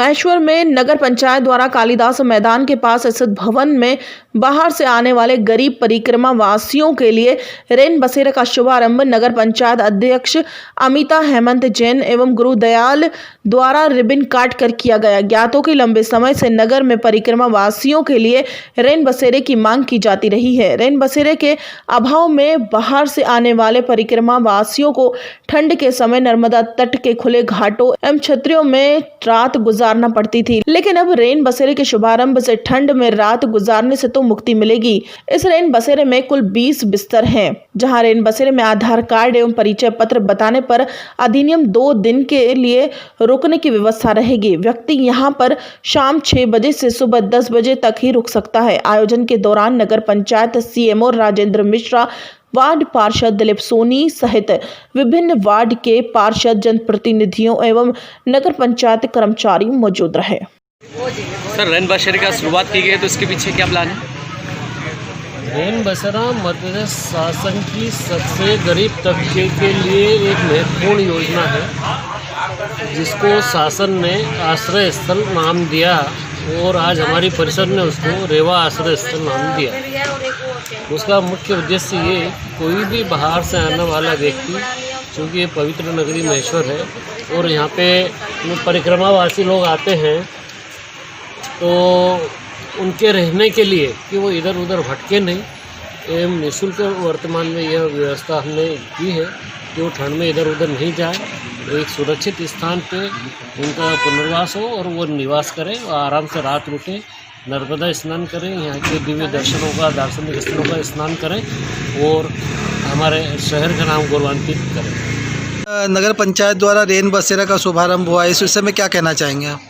महेश्वर में नगर पंचायत द्वारा कालिदास मैदान के पास स्थित भवन में बाहर से आने वाले गरीब परिक्रमा वासियों के लिए रेन बसेरा का शुभारंभ नगर पंचायत अध्यक्ष अमिता हेमंत जैन एवं गुरुदयाल द्वारा रिबन काट कर किया गया। ज्ञातों की लंबे समय से नगर में परिक्रमा वासियों के लिए रेन बसेरे की मांग की जाती रही है। रेन बसेरे के अभाव में बाहर से आने वाले परिक्रमा वासियों को ठंड के समय नर्मदा तट के खुले घाटों एवं छतरियों में रात गुजारना पड़ती थी, लेकिन अब रेन बसेरे के शुभारंभ से ठंड में रात गुजारने से तो मुक्ति मिलेगी। इस रेन बसेरे में कुल 20 बिस्तर हैं, जहां रेन बसेरे में आधार कार्ड एवं परिचय पत्र बताने पर अधिनियम 2 दिन के लिए रुकने की व्यवस्था रहेगी। व्यक्ति यहां पर शाम 6 बजे से सुबह 10 बजे तक ही रुक सकता है। आयोजन के दौरान नगर पंचायत सीएमओ राजेंद्र मिश्रा, वार्ड पार्षद दिलीप सोनी सहित विभिन्न वार्ड के पार्षद, जनप्रतिनिधियों एवं नगर पंचायत कर्मचारी मौजूद रहे। सर, रेन बसेरे का शुरुआत की गई तो इसके पीछे क्या प्लान है? रेन बसेरा मध्य प्रदेश शासन की सबसे गरीब तबके के लिए एक महत्वपूर्ण योजना है, जिसको शासन ने आश्रय स्थल नाम दिया और आज हमारी परिषद ने उसको रेवा आश्रय स्थल नाम दिया। उसका मुख्य उद्देश्य ये कोई भी बाहर से आने वाला व्यक्ति, क्योंकि ये पवित्र नगरी महेश्वर है और यहाँ पे परिक्रमावासी लोग आते हैं, तो उनके रहने के लिए कि वो इधर उधर भटके नहीं एवं निःशुल्क वर्तमान में यह व्यवस्था हमने की है कि वो ठंड में इधर उधर नहीं जाए, एक सुरक्षित स्थान पे उनका पुनर्वास हो और वो निवास करें और आराम से रात रुकें, नर्मदा स्नान करें, यहाँ के दिव्य दर्शनों का, दार्शनिक स्थलों का स्नान करें और हमारे शहर का नाम गौरवान्वित करें। नगर पंचायत द्वारा रेन बसेरा का शुभारंभ हुआ है, इस विषय में क्या कहना चाहेंगे आप?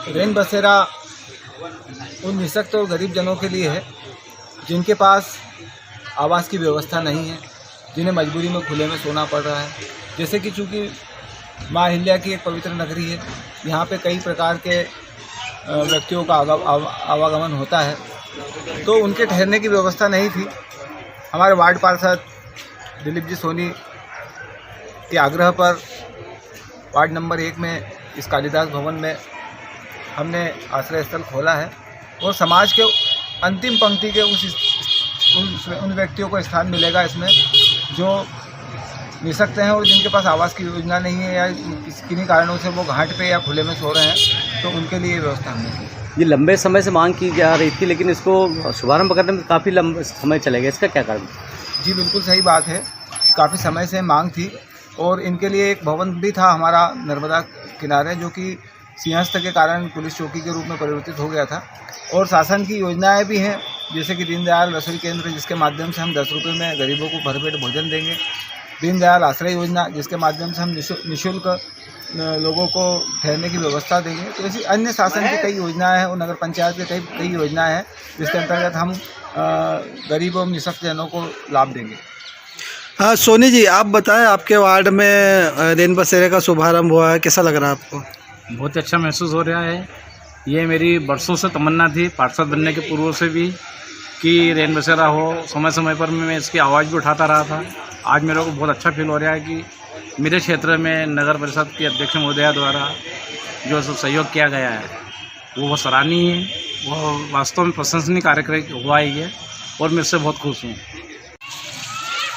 रेन बसेरा उन निःशक्त और गरीब जनों के लिए है जिनके पास आवास की व्यवस्था नहीं है, जिन्हें मजबूरी में खुले में सोना पड़ रहा है। जैसे कि चूँकि माँ अहिल्या की एक पवित्र नगरी है, यहाँ पे कई प्रकार के व्यक्तियों का आवागमन होता है, तो उनके ठहरने की व्यवस्था नहीं थी। हमारे वार्ड पार्षद दिलीप जी सोनी के आग्रह पर वार्ड नंबर 1 में इस कालिदास भवन में हमने आश्रय स्थल खोला है और समाज के अंतिम पंक्ति के उन व्यक्तियों को स्थान मिलेगा इसमें जो निःशक्त हैं और जिनके पास आवास की योजना नहीं है या किन्हीं कारणों से वो घाट पे या खुले में सो रहे हैं, तो उनके लिए व्यवस्था हमने की। ये लंबे समय से मांग की जा रही थी, लेकिन इसको शुभारंभ करने में काफ़ी लंबा समय चलेगा, इसका क्या कारण? जी बिल्कुल सही बात है, काफ़ी समय से मांग थी और इनके लिए एक भवन भी था हमारा नर्मदा किनारे, जो कि सिंहस्थ के कारण पुलिस चौकी के रूप में परिवर्तित हो गया था। और शासन की योजनाएं भी हैं, जैसे कि दीनदयाल रसोई केंद्र, जिसके माध्यम से हम 10 रुपये में गरीबों को भरपेट भोजन देंगे, दीनदयाल आश्रय योजना, जिसके माध्यम से हम निःशुल्क लोगों को ठहरने की व्यवस्था देंगे। तो ऐसी अन्य शासन की कई योजनाएं हैं और नगर पंचायत के कई योजनाएं हैं, जिसके अंतर्गत हम गरीब और निःशक्त जनों को लाभ देंगे। हाँ सोनी जी, आप बताएं, आपके वार्ड में रेन बसेरे का शुभारंभ हुआ है, कैसा लग रहा है आपको? बहुत अच्छा महसूस हो रहा है। ये मेरी बरसों से तमन्ना थी, पार्षद बनने के पूर्व से भी, कि रेन बसेरा हो। समय समय पर मैं इसकी आवाज़ भी उठाता रहा था। आज मेरे को बहुत अच्छा फील हो रहा है कि मेरे क्षेत्र में नगर परिषद के अध्यक्ष महोदया द्वारा जो सहयोग किया गया है वो बहुत सराहनीय है, वो वास्तव में प्रशंसनीय कार्यक्रम हुआ है ये, और मैं इससे बहुत खुश हूँ।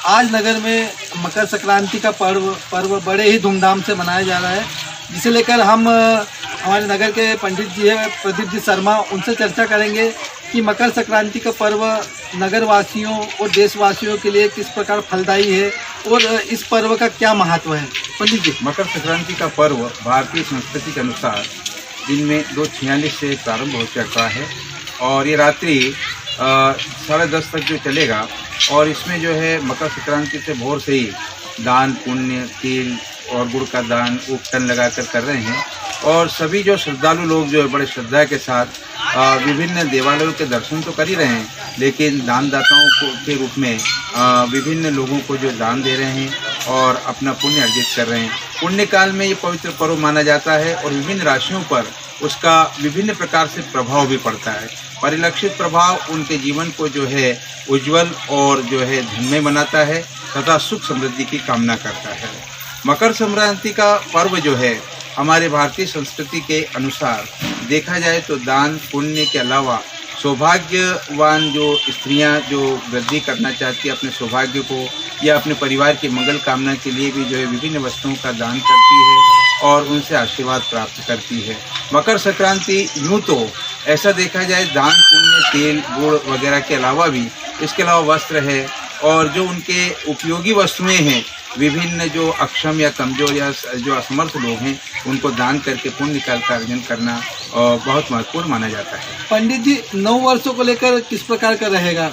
आज नगर में मकर संक्रांति का पर्व बड़े ही धूमधाम से मनाया जा रहा है, जिसे लेकर हम हमारे नगर के पंडित जी हैं प्रदीप जी शर्मा, उनसे चर्चा करेंगे कि मकर संक्रांति का पर्व नगर वासियों और देशवासियों के लिए किस प्रकार फलदायी है और इस पर्व का क्या महत्व है। पंडित जी, मकर संक्रांति का पर्व भारतीय संस्कृति के अनुसार दिन में 2:46 से प्रारंभ हो चुका है और ये रात्रि 10:30 तक जो चलेगा। और इसमें जो है मकर संक्रांति से भोर से ही दान पुण्य, तिल और गुड़ का दान उपटन लगाकर कर रहे हैं और सभी जो श्रद्धालु लोग जो है बड़े श्रद्धा के साथ विभिन्न देवालयों के दर्शन तो कर ही रहे हैं, लेकिन दानदाताओं के रूप में विभिन्न लोगों को जो दान दे रहे हैं और अपना पुण्य अर्जित कर रहे हैं। पुण्य काल में ये पवित्र पर्व माना जाता है और विभिन्न राशियों पर उसका विभिन्न प्रकार से प्रभाव भी पड़ता है। परिलक्षित प्रभाव उनके जीवन को जो है उज्जवल और जो है धन्य बनाता है तथा सुख समृद्धि की कामना करता है। मकर संक्रांति का पर्व जो है हमारे भारतीय संस्कृति के अनुसार देखा जाए तो दान पुण्य के अलावा सौभाग्यवान जो स्त्रियां जो वृद्धि करना चाहती है अपने सौभाग्य को या अपने परिवार की मंगल कामना के लिए भी जो है विभिन्न वस्तुओं का दान करती है और उनसे आशीर्वाद प्राप्त करती है। मकर संक्रांति यूँ तो ऐसा देखा जाए दान पुण्य तेल गुड़ वगैरह के अलावा भी इसके अलावा वस्त्र है और जो उनके उपयोगी वस्तुएं हैं विभिन्न जो अक्षम या कमजोर या जो असमर्थ लोग हैं उनको दान करके पुण्य का अर्जन करना बहुत महत्वपूर्ण माना जाता है। पंडित जी 9 वर्षों को लेकर किस प्रकार का रहेगा?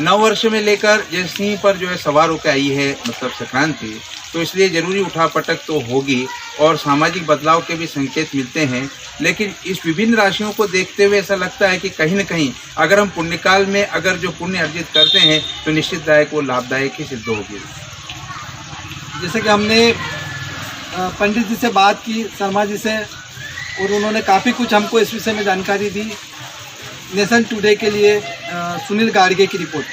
9 वर्ष में लेकर जैसे पर जो है सवार होकर आई है मतलब संक्रांति, तो इसलिए जरूरी उठापटक तो होगी और सामाजिक बदलाव के भी संकेत मिलते हैं। लेकिन इस विभिन्न राशियों को देखते हुए ऐसा लगता है कि कहीं न कहीं अगर हम पुण्यकाल में अगर जो पुण्य अर्जित करते हैं तो निश्चितदायक वो लाभदायक ही सिद्ध होगी। जैसे कि हमने पंडित जी से बात की, शर्मा जी से, और उन्होंने काफ़ी कुछ हमको इस विषय में जानकारी दी। नेशन टुडे के लिए सुनील गाड़गे की रिपोर्ट।